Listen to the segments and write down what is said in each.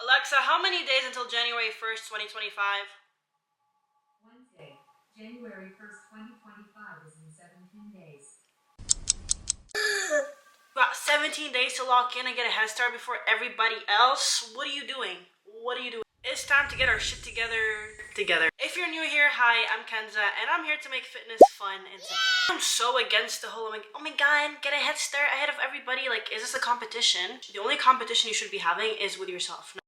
Alexa, how many days until January 1st, 2025? Wednesday, January 1st, 2025 is in 17 days. About 17 days to lock in and get a head start before everybody else. What are you doing? What are you doing? It's time to get our shit together. If you're new here, hi, I'm Kenza, and I'm here to make fitness fun and simple. I'm so against the whole, oh my god, get a head start ahead of everybody. Like, is this a competition? The only competition you should be having is with yourself.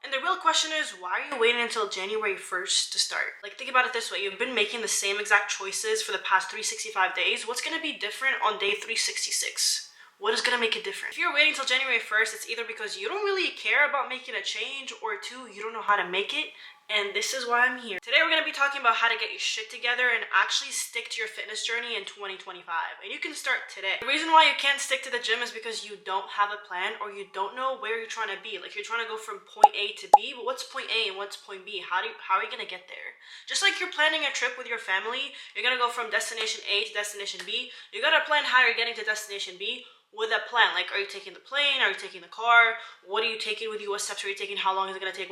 And the real question is, why are you waiting until January 1st to start? Like, think about it this way. You've been making the same exact choices for the past 365 days. What's gonna be different on day 366? What is gonna make it different? If you're waiting until January 1st, it's either because you don't really care about making a change, or two, you don't know how to make it. And this is why I'm here. Today we're gonna be talking about how to get your shit together and actually stick to your fitness journey in 2025. And you can start today. The reason why you can't stick to the gym is because you don't have a plan, or you don't know where you're trying to be. Like, you're trying to go from point A to B, but what's point A and what's point B? How are you gonna get there? Just like you're planning a trip with your family, you're gonna go from destination A to destination B. You gotta plan how you're getting to destination B with a plan. Like, are you taking the plane? Are you taking the car? What are you taking with you? What steps are you taking? How long is it gonna take?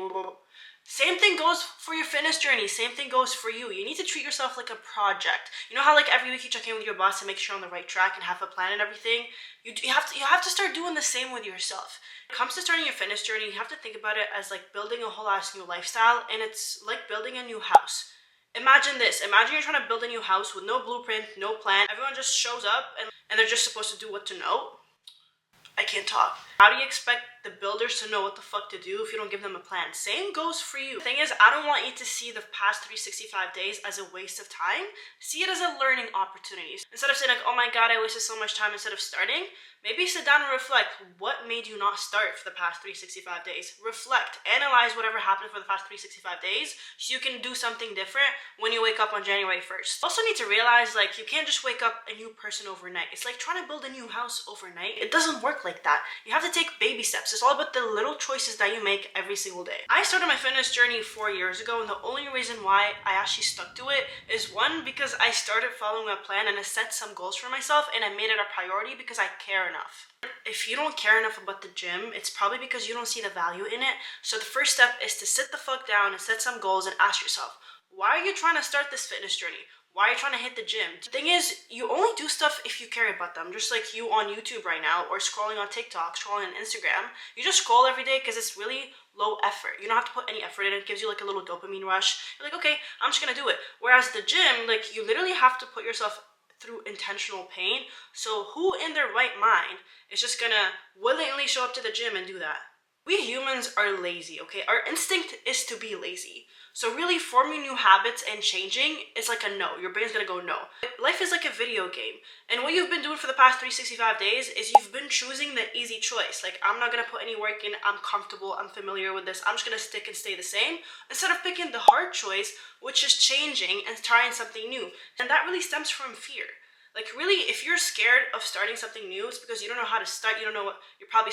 Same thing goes for your fitness journey. Same thing goes for you. You need to treat yourself like a project. You know how, like, every week you check in with your boss to make sure you're on the right track and have a plan and everything? You have to start doing the same with yourself. When it comes to starting your fitness journey, you have to think about it as like building a whole ass new lifestyle, and it's like building a new house. Imagine this. Imagine you're trying to build a new house with no blueprint, no plan. Everyone just shows up and they're just supposed to do what to know. I can't talk. How do you expect the builders to know what the fuck to do if you don't give them a plan? Same goes for you. The thing is, I don't want you to see the past 365 days as a waste of time. See it as a learning opportunity. Instead of saying like, oh my god, I wasted so much time instead of starting, maybe sit down and reflect. What made you not start for the past 365 days? Reflect. Analyze whatever happened for the past 365 days so you can do something different when you wake up on January 1st. Also need to realize, like, you can't just wake up a new person overnight. It's like trying to build a new house overnight. It doesn't work like that. You have to take baby steps. It's all about the little choices that you make every single day. I started my fitness journey 4 years ago, and the only reason why I actually stuck to it is, one, because I started following a plan and I set some goals for myself, and I made it a priority because I care enough. If you don't care enough about the gym, it's probably because you don't see the value in it. So the first step is to sit the fuck down and set some goals and ask yourself, why are you trying to start this fitness journey? Why are you trying to hit the gym? The thing is, you only do stuff if you care about them. Just like you on YouTube right now, or scrolling on TikTok, scrolling on Instagram. You just scroll every day because it's really low effort. You don't have to put any effort in it. It gives you like a little dopamine rush. You're like, okay, I'm just gonna do it. Whereas the gym, like, you literally have to put yourself through intentional pain. So who in their right mind is just gonna willingly show up to the gym and do that? We humans are lazy, okay? Our instinct is to be lazy. So really, forming new habits and changing is like a no. Your brain's gonna go no. Life is like a video game. And what you've been doing for the past 365 days is you've been choosing the easy choice. Like, I'm not gonna put any work in, I'm comfortable, I'm familiar with this, I'm just gonna stick and stay the same, instead of picking the hard choice, which is changing and trying something new. And that really stems from fear. Like, really, if you're scared of starting something new, it's because you don't know how to start. You don't know what you're probably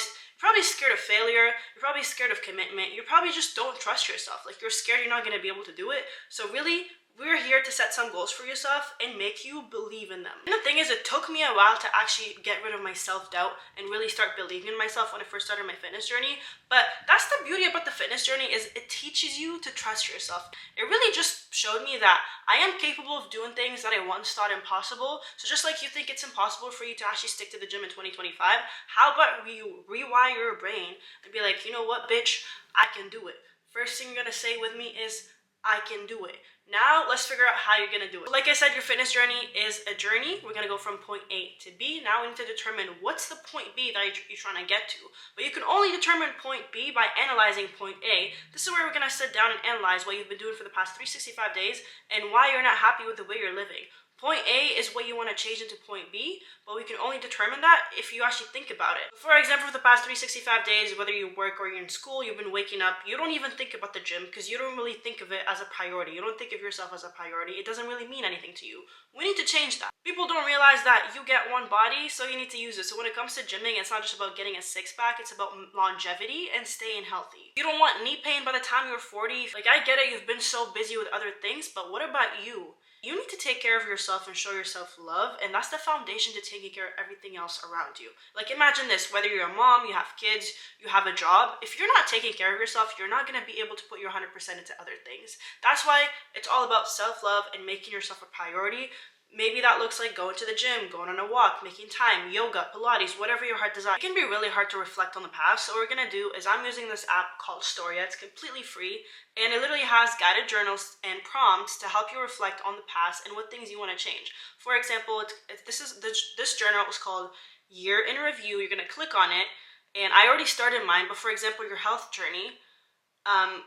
scared of failure. You're probably scared of commitment. You probably just don't trust yourself. Like, you're scared you're not going to be able to do it. So really, we're here to set some goals for yourself and make you believe in them. And the thing is, it took me a while to actually get rid of my self-doubt and really start believing in myself when I first started my fitness journey. But that's the beauty about the fitness journey, is it teaches you to trust yourself. It really just showed me that I am capable of doing things that I once thought impossible. So just like you think it's impossible for you to actually stick to the gym in 2025, how about you rewire your brain and be like, you know what, bitch, I can do it. First thing you're gonna say with me is, I can do it. Now, let's figure out how you're gonna do it. Like I said, your fitness journey is a journey. We're gonna go from point A to B. Now we need to determine what's the point B that you're trying to get to. But you can only determine point B by analyzing point A. This is where we're gonna sit down and analyze what you've been doing for the past 365 days and why you're not happy with the way you're living. Point A is what you want to change into point B, but we can only determine that if you actually think about it. For example, for the past 365 days, whether you work or you're in school, you've been waking up, you don't even think about the gym because you don't really think of it as a priority. You don't think of yourself as a priority. It doesn't really mean anything to you. We need to change that. People don't realize that you get one body, so you need to use it. So when it comes to gymming, it's not just about getting a six-pack, it's about longevity and staying healthy. You don't want knee pain by the time you're 40. Like, I get it, you've been so busy with other things, but what about you? You need to take care of yourself and show yourself love, and that's the foundation to taking care of everything else around you. Like, imagine this, whether you're a mom, you have kids, you have a job, if you're not taking care of yourself, you're not going to be able to put your 100% into other things. That's why it's all about self-love and making yourself a priority. Maybe that looks like going to the gym, going on a walk, making time, yoga, Pilates, whatever your heart desires. It can be really hard to reflect on the past. So what we're gonna do is I'm using this app called Storia. It's completely free, and it literally has guided journals and prompts to help you reflect on the past and what things you want to change. For example, this journal is called Year in Review. You're gonna click on it, and I already started mine. But for example, your health journey.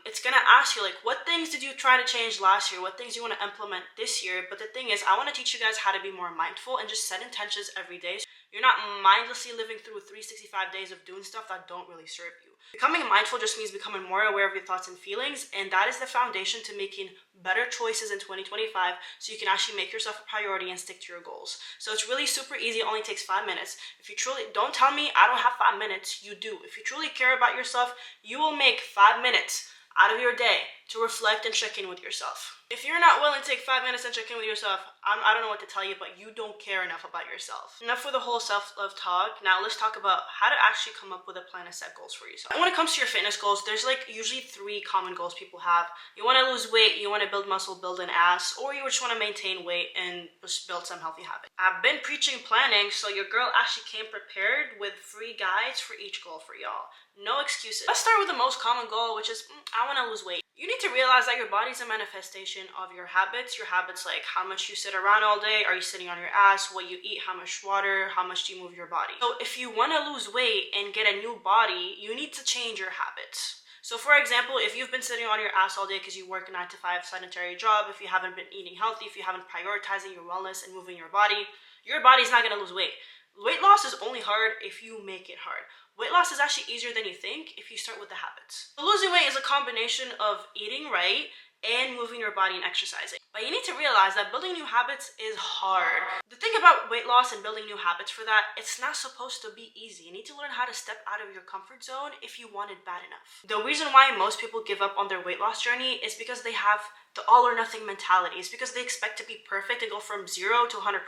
It's gonna ask you like, what things did you try to change last year? What things you want to implement this year? But the thing is, I want to teach you guys how to be more mindful and just set intentions every day. You're not mindlessly living through 365 days of doing stuff that don't really serve you. Becoming mindful just means becoming more aware of your thoughts and feelings, and that is the foundation to making better choices in 2025 so you can actually make yourself a priority and stick to your goals. So it's really super easy. It only takes 5 minutes. If you truly, don't tell me I don't have 5 minutes, you do. If you truly care about yourself, you will make 5 minutes out of your day to reflect and check in with yourself. If you're not willing to take 5 minutes and check in with yourself, I don't know what to tell you, but you don't care enough about yourself. Enough for the whole self-love talk. Now let's talk about how to actually come up with a plan to set goals for yourself. And when it comes to your fitness goals, there's like usually 3 common goals people have. You want to lose weight, you want to build muscle, build an ass, or you just want to maintain weight and just build some healthy habits. I've been preaching planning, so your girl actually came prepared with free guides for each goal for y'all. No excuses. Let's start with the most common goal, which is I want to lose weight. You need to realize that your body's a manifestation of your habits. Your habits like how much you sit around all day, are you sitting on your ass, what you eat, how much water, how much do you move your body. So if you want to lose weight and get a new body, you need to change your habits. So for example, if you've been sitting on your ass all day because you work a 9 to 5 sedentary job, if you haven't been eating healthy, if you haven't prioritizing your wellness and moving your body's not going to lose weight. Weight loss is only hard if you make it hard. Weight loss is actually easier than you think if you start with the habits. So losing weight is a combination of eating right and moving your body and exercising. But you need to realize that building new habits is hard. The thing about weight loss and building new habits for that, it's not supposed to be easy. You need to learn how to step out of your comfort zone if you want it bad enough. The reason why most people give up on their weight loss journey is because they have the all or nothing mentality. It's because they expect to be perfect and go from 0 to 100%.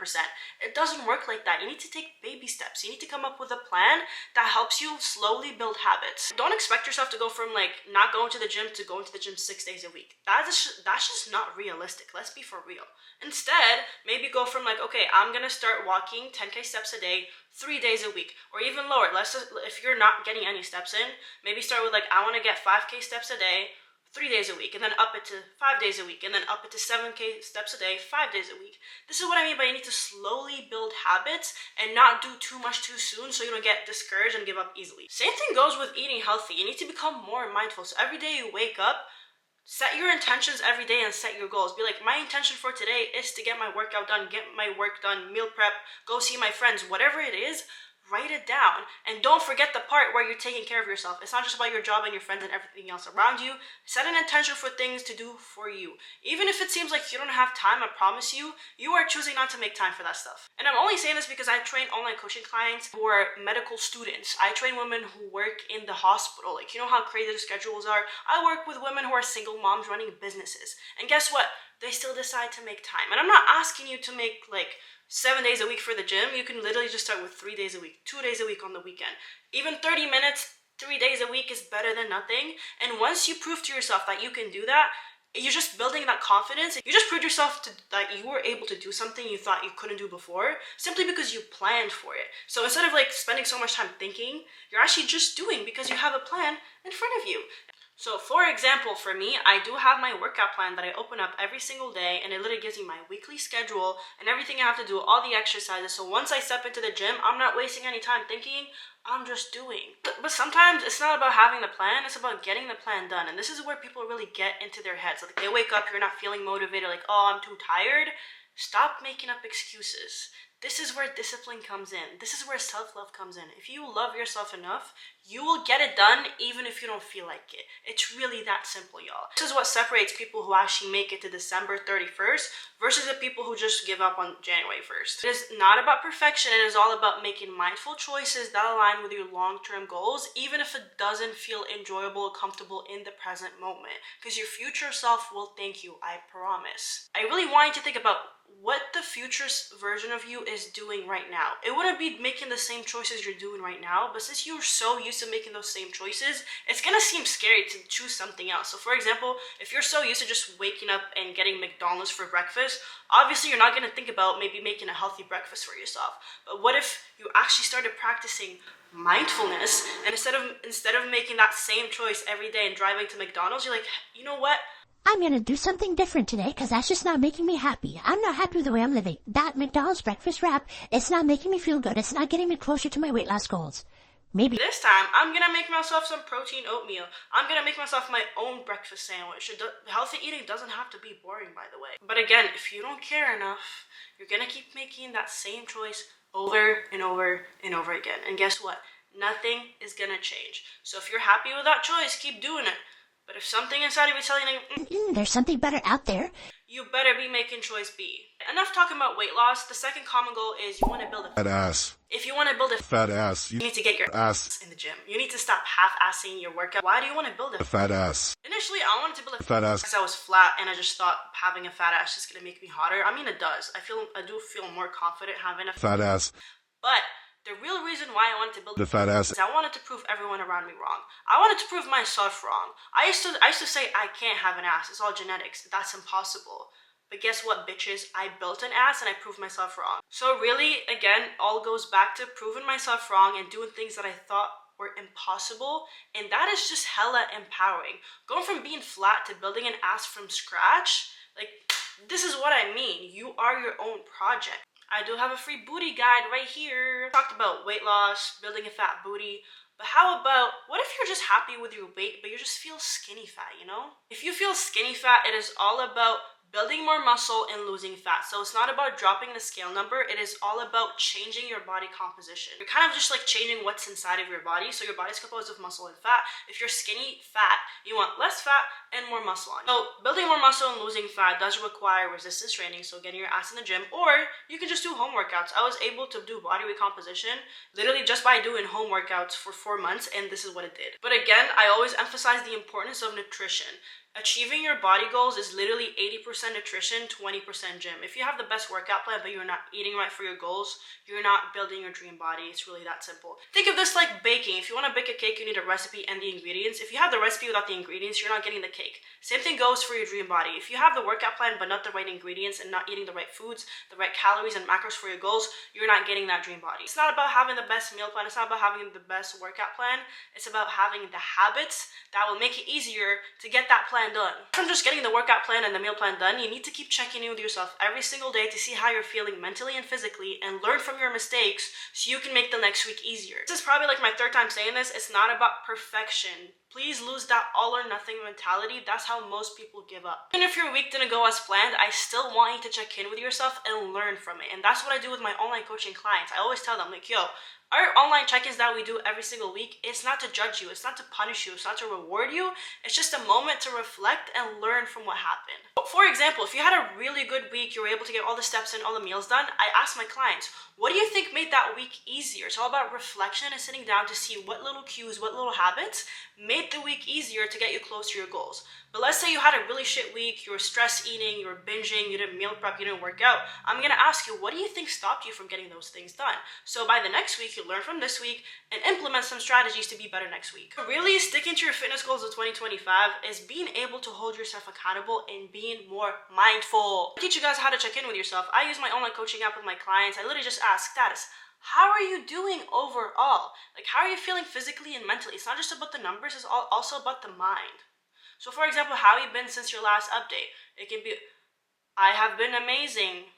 It doesn't work like that. You need to take baby steps. You need to come up with a plan that helps you slowly build habits. Don't expect yourself to go from like not going to the gym to going to the gym 6 days a week. That's just not realistic. Let's be for real. Instead, maybe go from like, okay, I'm gonna start walking 10K steps a day 3 days a week, or even lower. If you're not getting any steps in, maybe start with like, I want to get 5K steps a day 3 days a week, and then up it to 5 days a week, and then up it to 7K steps a day 5 days a week. This is what I mean by you need to slowly build habits and not do too much too soon so you don't get discouraged and give up easily. Same thing goes with eating healthy. You need to become more mindful. So every day you wake up, set your intentions every day and set your goals. Be like, my intention for today is to get my workout done, get my work done, meal prep, go see my friends, whatever it is. Write it down, and don't forget the part where you're taking care of yourself. It's not just about your job and your friends and everything else around you. Set an intention for things to do for you. Even if it seems like you don't have time, I promise you, you are choosing not to make time for that stuff. And I'm only saying this because I train online coaching clients who are medical students. I train women who work in the hospital. Like, you know how crazy the schedules are? I work with women who are single moms running businesses. And guess what? They still decide to make time. And I'm not asking you to make like 7 days a week for the gym. You can literally just start with 3 days a week, 2 days a week on the weekend. Even 30 minutes, 3 days a week is better than nothing. And once you prove to yourself that you can do that, you're just building that confidence. You just proved yourself that you were able to do something you thought you couldn't do before simply because you planned for it. So instead of like spending so much time thinking, you're actually just doing because you have a plan in front of you. So for example, for me, I do have my workout plan that I open up every single day, and it literally gives me my weekly schedule and everything I have to do, all the exercises. So once I step into the gym, I'm not wasting any time thinking, I'm just doing. But sometimes it's not about having the plan, it's about getting the plan done. And this is where people really get into their heads. Like they wake up, you're not feeling motivated, like, oh, I'm too tired. Stop making up excuses. This is where discipline comes in. This is where self-love comes in. If you love yourself enough, you will get it done even if you don't feel like it. It's really that simple, y'all. This is what separates people who actually make it to December 31st versus the people who just give up on January 1st. It is not about perfection. It is all about making mindful choices that align with your long-term goals, even if it doesn't feel enjoyable or comfortable in the present moment. Because your future self will thank you, I promise. I really want you to think about what the future version of you is doing right now. It wouldn't be making the same choices you're doing right now, but since you're so used to making those same choices, it's gonna seem scary to choose something else. So for example, if you're so used to just waking up and getting McDonald's for breakfast, obviously you're not gonna think about maybe making a healthy breakfast for yourself. But what if you actually started practicing mindfulness, and instead of making that same choice every day and driving to McDonald's, you're like, you know what? I'm gonna do something different today because that's just not making me happy. I'm not happy with the way I'm living. That McDonald's breakfast wrap, it's not making me feel good. It's not getting me closer to my weight loss goals. Maybe This time, I'm gonna make myself some protein oatmeal. I'm gonna make myself my own breakfast sandwich. Healthy eating doesn't have to be boring, by the way. But again, if you don't care enough, you're gonna keep making that same choice over and over and over again. And guess what? Nothing is gonna change. So if you're happy with that choice, keep doing it. But if something inside of you is telling you, there's something better out there. you better be making choice B. Enough talking about weight loss. The second common goal is you want to build a fat ass. If you want to build a Fat ass. you need to get your ass in the gym. You need to stop half-assing your workout. Why do you want to build a fat ass. Initially, I wanted to build a Fat ass. because I was flat, and I just thought having a fat ass is gonna make me hotter. I mean, it does. I do feel more confident having a Fat ass. But the real reason why I wanted to build The fat ass. is I wanted to prove everyone around me wrong. I wanted to prove myself wrong. I used to say I can't have an ass. It's all genetics. That's impossible. But guess what, bitches? I built an ass and I proved myself wrong. So really, again, all goes back to proving myself wrong and doing things that I thought were impossible. And that is just hella empowering. Going from being flat to building an ass from scratch, like, this is what I mean. You are your own project. I do have a free booty guide right here. Talked about weight loss, building a fat booty. But how about, what if you're just happy with your weight, but you just feel skinny fat, you know? If you feel skinny fat, it is all about building more muscle and losing fat. So it's not about dropping the scale number. It is all about changing your body composition. You're kind of just like changing what's inside of your body. So your body's composed of muscle and fat. If you're skinny fat, you want less fat and more muscle on you. So building more muscle and losing fat does require resistance training, so getting your ass in the gym, or you can just do home workouts. I was able to do body recomposition literally just by doing home workouts for 4 months, and this is what it did. But again, I always emphasize the importance of nutrition. Achieving your body goals is literally 80% nutrition, 20% gym. If you have the best workout plan, but you're not eating right for your goals, you're not building your dream body. It's really that simple. Think of this like baking. If you want to bake a cake, you need a recipe and the ingredients. If you have the recipe without the ingredients, you're not getting the cake. Same thing goes for your dream body. If you have the workout plan, but not the right ingredients and not eating the right foods, the right calories and macros for your goals, you're not getting that dream body. It's not about having the best meal plan. It's not about having the best workout plan. It's about having the habits that will make it easier to get that plan done. From just getting the workout plan and the meal plan done, you need to keep checking in with yourself every single day to see how you're feeling mentally and physically and learn from your mistakes so you can make the next week easier. This is probably like my third time saying this. It's not about perfection. Please lose that all or nothing mentality. That's how most people give up. Even if your week didn't go as planned, I still want you to check in with yourself and learn from it. And that's what I do with my online coaching clients. I always tell them, like, yo, our online check-ins that we do every single week, it's not to judge you, it's not to punish you, it's not to reward you, it's just a moment to reflect and learn from what happened. For example, if you had a really good week, you were able to get all the steps in, all the meals done, I ask my clients, what do you think made that week easier? It's all about reflection and sitting down to see what little cues, what little habits made the week easier to get you close to your goals. But let's say you had a really shit week, you were stress eating, you were binging, you didn't meal prep, you didn't work out. I'm gonna ask you, what do you think stopped you from getting those things done? So by the next week, you learn from this week and implement some strategies to be better next week. Really sticking to your fitness goals of 2025 is being able to hold yourself accountable and being more mindful. I teach you guys how to check in with yourself. I use my online coaching app with my clients. I literally just ask status. How are you doing overall? Like, how are you feeling physically and mentally? It's not just about the numbers, it's also about the mind. So for example, how have you been since your last update? It can be, I have been amazing.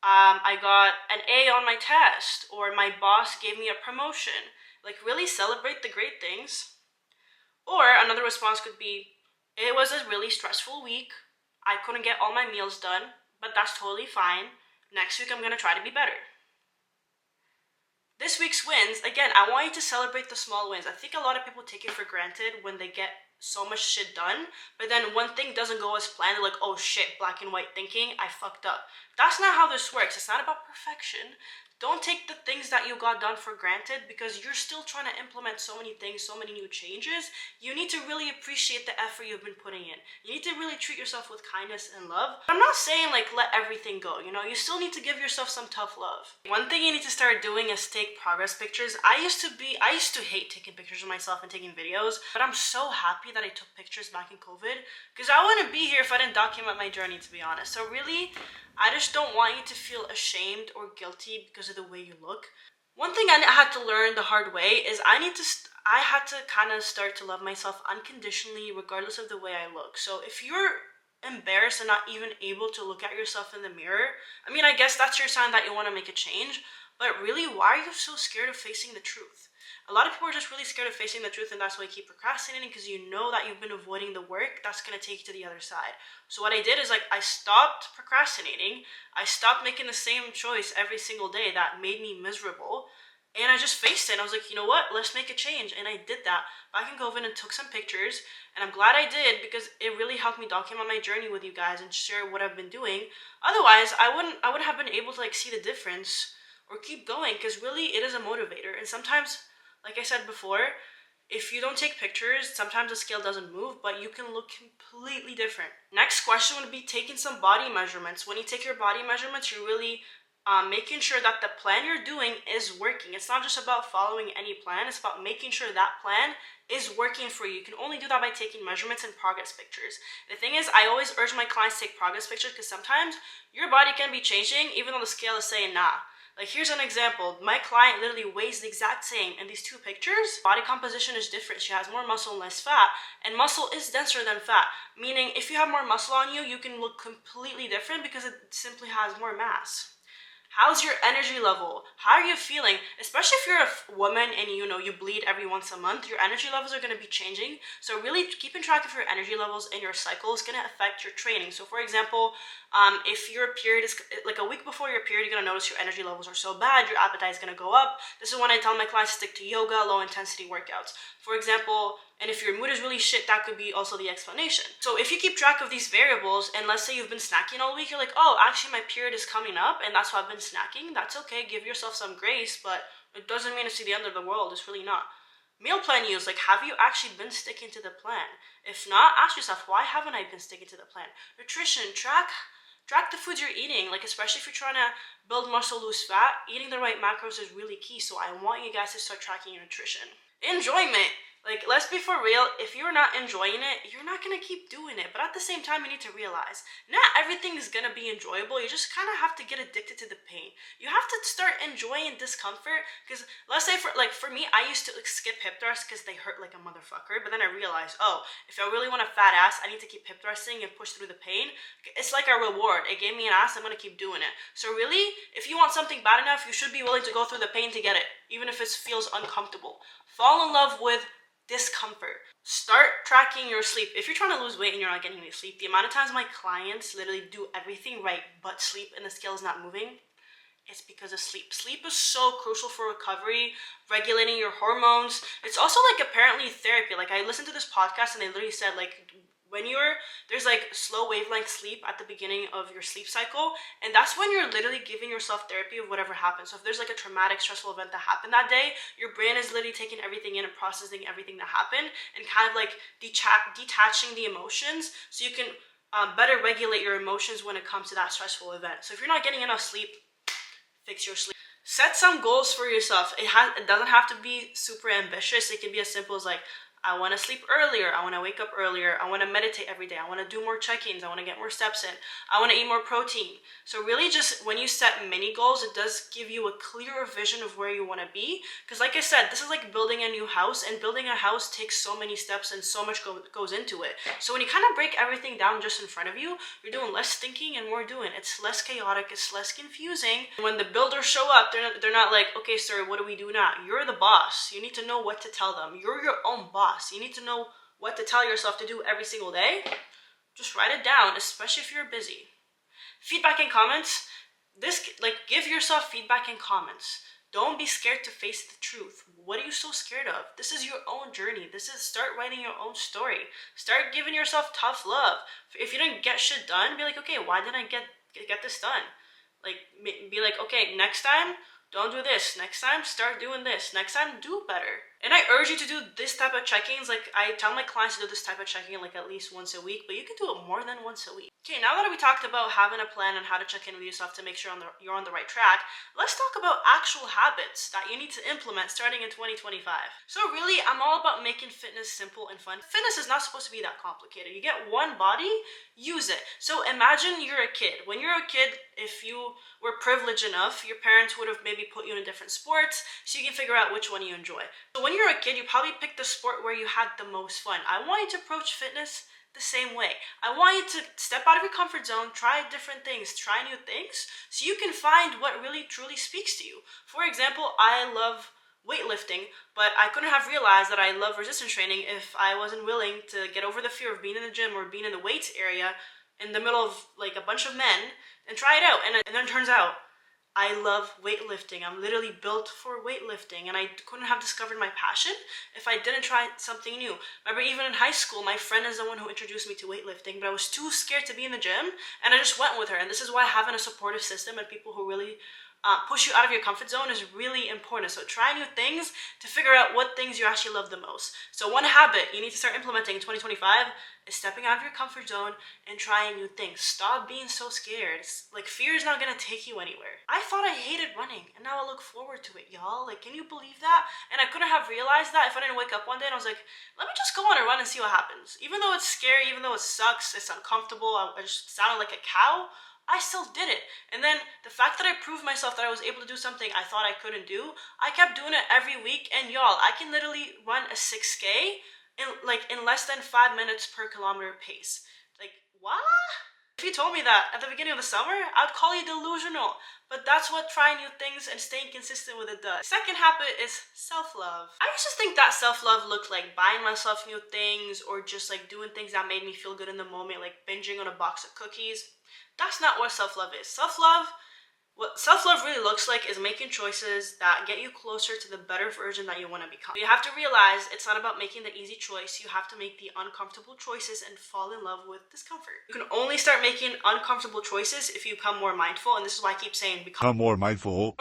I got an A on my test, or my boss gave me a promotion. Like, really celebrate the great things. Or another response could be, it was a really stressful week. I couldn't get all my meals done, but that's totally fine. Next week, I'm gonna try to be better. This week's wins, again, I want you to celebrate the small wins. I think a lot of people take it for granted when they get so much shit done, but then one thing doesn't go as planned, they're like, oh shit, black and white thinking, I fucked up. That's not how this works. It's not about perfection. Don't take the things that you got done for granted because you're still trying to implement so many things, so many new changes. You need to really appreciate the effort you've been putting in. You need to really treat yourself with kindness and love. I'm not saying like let everything go, you know, you still need to give yourself some tough love. One thing you need to start doing is take progress pictures. I used to hate taking pictures of myself and taking videos, but I'm so happy that I took pictures back in COVID because I wouldn't be here if I didn't document my journey, to be honest. So really, I just don't want you to feel ashamed or guilty because of the way you look. One thing I had to learn the hard way is I had to kind of start to love myself unconditionally regardless of the way I look. So if you're embarrassed and not even able to look at yourself in the mirror, I mean, I guess that's your sign that you want to make a change. But really, why are you so scared of facing the truth? A lot of people are just really scared of facing the truth, and that's why you keep procrastinating, because you know that you've been avoiding the work that's going to take you to the other side. So what I did is like I stopped procrastinating. I stopped making the same choice every single day that made me miserable. And I just faced it. I was like, you know what? Let's make a change. And I did that back in COVID and took some pictures. And I'm glad I did because it really helped me document my journey with you guys and share what I've been doing. Otherwise, I wouldn't have been able to like see the difference or keep going, because really it is a motivator. And sometimes, like I said before, if you don't take pictures, sometimes the scale doesn't move, but you can look completely different. Next question would be taking some body measurements. When you take your body measurements, you're really making sure that the plan you're doing is working. It's not just about following any plan, it's about making sure that plan is working for you. You can only do that by taking measurements and progress pictures. The thing is, I always urge my clients to take progress pictures because sometimes your body can be changing even though the scale is saying nah. Like, here's an example. My client literally weighs the exact same in these two pictures. Body composition is different. She has more muscle and less fat, and muscle is denser than fat, meaning if you have more muscle on you, you can look completely different because it simply has more mass. How's your energy level? How are you feeling? Especially if you're a woman and you know you bleed every once a month, your energy levels are going to be changing. So really keeping track of your energy levels and your cycle is going to affect your training. So for example, if your period is like a week before your period, you're going to notice your energy levels are so bad, your appetite is going to go up. This is when I tell my clients to stick to yoga, low intensity workouts. For example, and if your mood is really shit, that could be also the explanation. So if you keep track of these variables, and let's say you've been snacking all week, you're like, oh, actually my period is coming up, and that's why I've been snacking. That's okay, give yourself some grace, but it doesn't mean it's the end of the world. It's really not. Meal plan use, like, have you actually been sticking to the plan? If not, ask yourself, why haven't I been sticking to the plan? Nutrition, track the foods you're eating, like especially if you're trying to build muscle, lose fat, eating the right macros is really key. So I want you guys to start tracking your nutrition. Enjoyment. Like, let's be for real, if you're not enjoying it, you're not gonna keep doing it. But at the same time, you need to realize, not everything is gonna be enjoyable. You just kind of have to get addicted to the pain. You have to start enjoying discomfort, because let's say for me, I used to like skip hip thrusts because they hurt like a motherfucker. But then I realized, oh, if I really want a fat ass, I need to keep hip thrusting and push through the pain. It's like a reward. It gave me an ass, I'm gonna keep doing it. So really, if you want something bad enough, you should be willing to go through the pain to get it, even if it feels uncomfortable. Fall in love with discomfort. Start tracking your sleep. If you're trying to lose weight and you're not getting any sleep, the amount of times my clients literally do everything right but sleep and the scale is not moving, it's because of sleep. Sleep is so crucial for recovery, regulating your hormones. It's also like apparently therapy. Like, I listened to this podcast and they literally said like when there's like slow wavelength sleep at the beginning of your sleep cycle, and that's when you're literally giving yourself therapy of whatever happened. So if there's like a traumatic, stressful event that happened that day, your brain is literally taking everything in and processing everything that happened and kind of like detaching the emotions so you can better regulate your emotions when it comes to that stressful event. So if you're not getting enough sleep, fix your sleep. Set some goals for yourself. It doesn't have to be super ambitious. It can be as simple as like, I want to sleep earlier, I want to wake up earlier, I want to meditate every day, I want to do more check-ins, I want to get more steps in, I want to eat more protein. So really just when you set mini goals, it does give you a clearer vision of where you want to be. Because like I said, this is like building a new house, and building a house takes so many steps and so much goes into it. So when you kind of break everything down just in front of you, you're doing less thinking and more doing. It's less chaotic, it's less confusing. When the builders show up, they're not like, okay sir, what do we do now? You're the boss. You need to know what to tell them. You're your own boss. You need to know what to tell yourself to do every single day. Just write it down, especially if you're busy. Feedback and comments. Give yourself feedback in comments. Don't be scared to face the truth. What are you so scared of? This is your own journey. Start writing your own story. Start giving yourself tough love. If you didn't get shit done, be like, okay, why didn't I get this done? Be like, okay, next time, don't do this. Next time, start doing this. Next time, do better. And I urge you to do this type of check-ins. Like, I tell my clients to do this type of check-in like at least once a week, but you can do it more than once a week. Okay, now that we talked about having a plan and how to check in with yourself to make sure you're on the right track, let's talk about actual habits that you need to implement starting in 2025. So really, I'm all about making fitness simple and fun. Fitness is not supposed to be that complicated. You get one body, use it. So imagine you're a kid. When you're a kid, if you were privileged enough, your parents would have maybe put you in different sports so you can figure out which one you enjoy. So when you're a kid, you probably picked the sport where you had the most fun. I want you to approach fitness the same way. I want you to step out of your comfort zone, try different things, try new things, so you can find what really truly speaks to you. For example, I love weightlifting, but I couldn't have realized that I love resistance training if I wasn't willing to get over the fear of being in the gym or being in the weights area in the middle of like a bunch of men and try it out. And then it turns out I love weightlifting. I'm literally built for weightlifting, and I couldn't have discovered my passion if I didn't try something new. Remember, even in high school, my friend is the one who introduced me to weightlifting, but I was too scared to be in the gym, and I just went with her. And this is why having a supportive system and people who really push you out of your comfort zone is really important. So try new things to figure out what things you actually love the most. So one habit you need to start implementing in 2025 is stepping out of your comfort zone and trying new things. Stop being so scared. Like, fear is not gonna take you anywhere. I thought I hated running, and now I look forward to it, y'all. Like, can you believe that? And I couldn't have realized that if I didn't wake up one day and I was like, let me just go on a run and see what happens. Even though it's scary, even though it sucks, it's uncomfortable, I just sounded like a cow, I still did it. And then the fact that I proved myself that I was able to do something I thought I couldn't do, I kept doing it every week. And y'all, I can literally run a 6K in less than 5 minutes per kilometer pace. Like, what? If you told me that at the beginning of the summer, I'd call you delusional. But that's what trying new things and staying consistent with it does. Second habit is self-love. I used to think that self-love looked like buying myself new things or just like doing things that made me feel good in the moment, like binging on a box of cookies. That's not what self-love is. What self-love really looks like is making choices that get you closer to the better version that you want to become. You have to realize it's not about making the easy choice. You have to make the uncomfortable choices and fall in love with discomfort. You can only start making uncomfortable choices if you become more mindful, and this is why I keep saying become more mindful.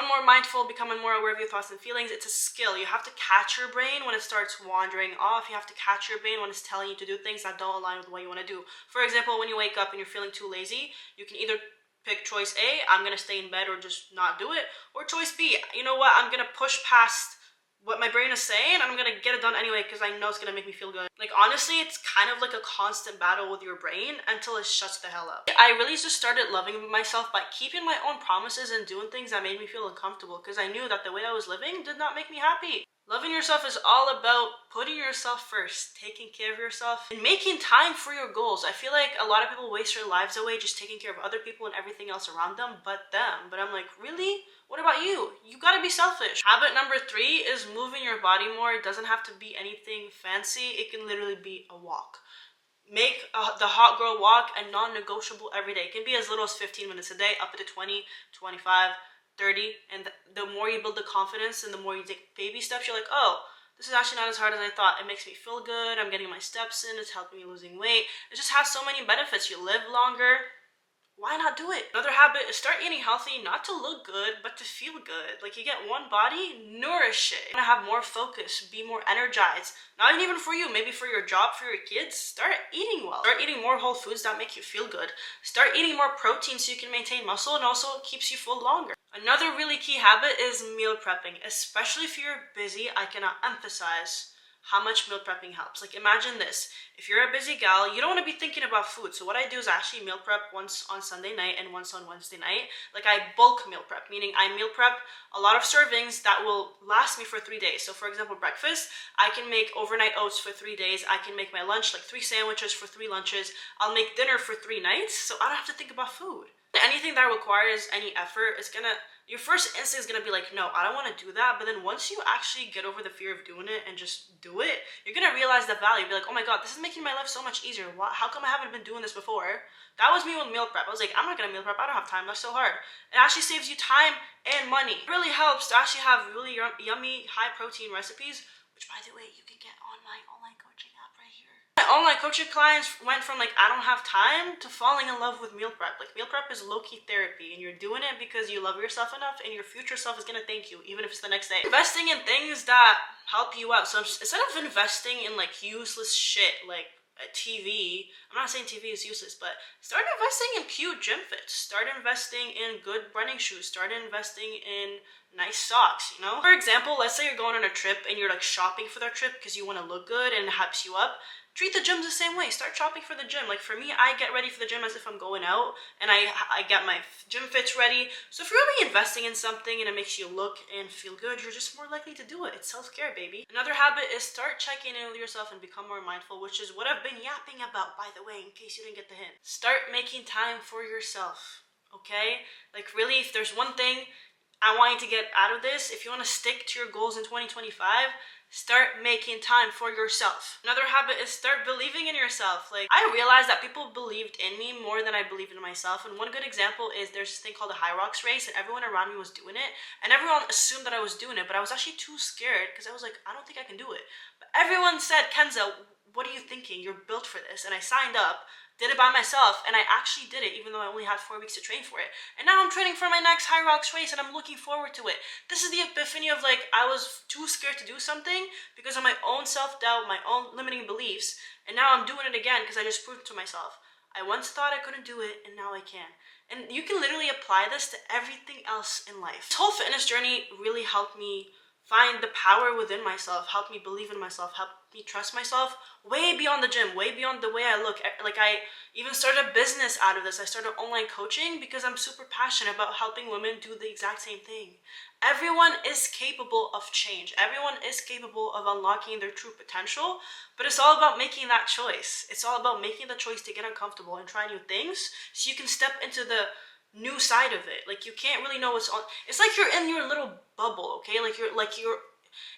Becoming more aware of your thoughts and feelings. It's a skill. You have to catch your brain when it starts wandering off. You have to catch your brain when it's telling you to do things that don't align with what you want to do. For example, when you wake up and you're feeling too lazy, you can either pick choice A, I'm gonna stay in bed or just not do it, or choice B, you know what, I'm gonna push past what my brain is saying and I'm gonna get it done anyway because I know it's gonna make me feel good. Like, honestly, it's kind of like a constant battle with your brain until it shuts the hell up. I really just started loving myself by keeping my own promises and doing things that made me feel uncomfortable because I knew that the way I was living did not make me happy. Loving yourself is all about putting yourself first, taking care of yourself, and making time for your goals. I feel like a lot of people waste their lives away just taking care of other people and everything else around them but them. But I'm like, really? What about you? You gotta be selfish. Habit number 3 is moving your body more. It doesn't have to be anything fancy. It can literally be a walk. Make the hot girl walk a non-negotiable every day. It can be as little as 15 minutes a day, up to 20, 25, 30, and the more you build the confidence and the more you take baby steps, you're like, oh, this is actually not as hard as I thought. It makes me feel good. I'm getting my steps in. It's helping me losing weight. It just has so many benefits. You live longer. Why not do it? Another habit is start eating healthy, not to look good, but to feel good. Like, you get one body, nourish it. You want to have more focus, be more energized. Not even for you, maybe for your job, for your kids. Start eating well. Start eating more whole foods that make you feel good. Start eating more protein so you can maintain muscle and also keeps you full longer. Another really key habit is meal prepping. Especially if you're busy, I cannot emphasize how much meal prepping helps. Like, imagine this. If you're a busy gal, you don't want to be thinking about food. So what I do is I actually meal prep once on Sunday night and once on Wednesday night. Like, I bulk meal prep, meaning I meal prep a lot of servings that will last me for 3 days. So for example, breakfast, I can make overnight oats for 3 days. I can make my lunch like 3 sandwiches for 3 lunches. I'll make dinner for 3 nights. So I don't have to think about food. Anything that requires any effort is gonna your first instinct is gonna be like, no, I don't want to do that. But then once you actually get over the fear of doing it and just do it, you're gonna realize the value. Be like, oh my god, this is making my life so much easier. How come I haven't been doing this before? That was me with meal prep. I was like, I'm not gonna meal prep. I don't have time. That's so hard. It actually saves you time and money. It really helps to actually have really yummy, high protein recipes, which by the way, you can get online coaching app right here. My online coaching clients went from like, I don't have time to falling in love with meal prep. Like, meal prep is low-key therapy, and you're doing it because you love yourself enough, and your future self is gonna thank you, even if it's the next day. Investing in things that help you out. So instead of investing in like useless shit like a TV, I'm not saying TV is useless, but start investing in cute gym fits. Start investing in good running shoes. Start investing in nice socks, you know? For example, let's say you're going on a trip and you're like shopping for that trip because you want to look good and it hypes you up. Treat the gyms the same way. Start shopping for the gym. Like for me, I get ready for the gym as if I'm going out, and I get my gym fits ready. So if you're really investing in something and it makes you look and feel good, you're just more likely to do it. It's self-care, baby. Another habit is start checking in with yourself and become more mindful, which is what I've been yapping about, by the way, in case you didn't get the hint. Start making time for yourself, okay? Like really, if there's one thing I want you to get out of this, if you want to stick to your goals in 2025, start making time for yourself. Another habit is start believing in yourself. Like, I realized that people believed in me more than I believed in myself. And one good example is there's this thing called the High Rocks race, and everyone around me was doing it. And everyone assumed that I was doing it, but I was actually too scared because I was like, I don't think I can do it. But everyone said, Kenza, what are you thinking? You're built for this. And I signed up, did it by myself, and I actually did it even though I only had 4 weeks to train for it. And now I'm training for my next High Rocks race, and I'm looking forward to it. This is the epiphany of like, I was too scared to do something because of my own self-doubt, my own limiting beliefs, and now I'm doing it again because I just proved it to myself. I once thought I couldn't do it, and now I can. And you can literally apply this to everything else in life. This whole fitness journey really helped me find the power within myself, helped me believe in myself, helped me trust myself way beyond the gym, way beyond the way I look. Like, I even started a business out of this. I started online coaching because I'm super passionate about helping women do the exact same thing. Everyone is capable of change. Everyone is capable of unlocking their true potential, but it's all about making that choice. It's all about making the choice to get uncomfortable and try new things so you can step into the new side of it. Like, you can't really know what's on. It's like you're in your little bubble, okay?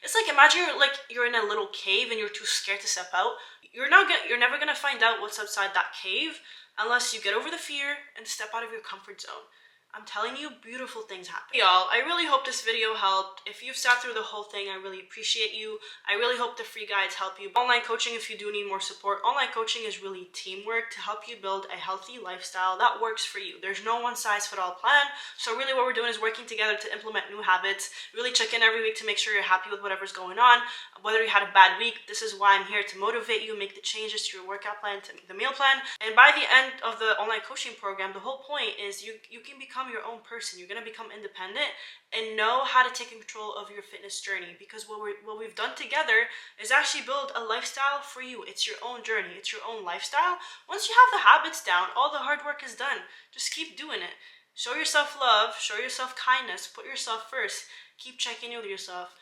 It's like, imagine you're in a little cave and you're too scared to step out. You're never gonna find out what's outside that cave unless you get over the fear and step out of your comfort zone. I'm telling you, beautiful things happen. Y'all, I really hope this video helped. If you've sat through the whole thing, I really appreciate you. I really hope the free guides help you. Online coaching, if you do need more support, online coaching is really teamwork to help you build a healthy lifestyle that works for you. There's no one-size-fits-all plan. So really what we're doing is working together to implement new habits, really check in every week to make sure you're happy with whatever's going on. Whether you had a bad week, this is why I'm here to motivate you, make the changes to your workout plan, to the meal plan. And by the end of the online coaching program, the whole point is you can become your own person. You're going to become independent and know how to take control of your fitness journey, because what we've done together is actually build a lifestyle for you. It's your own journey. It's your own lifestyle. Once you have the habits down, all the hard work is done. Just keep doing it. Show yourself love, show yourself kindness, put yourself first. Keep checking in with yourself.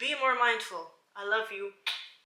Be more mindful. I love you.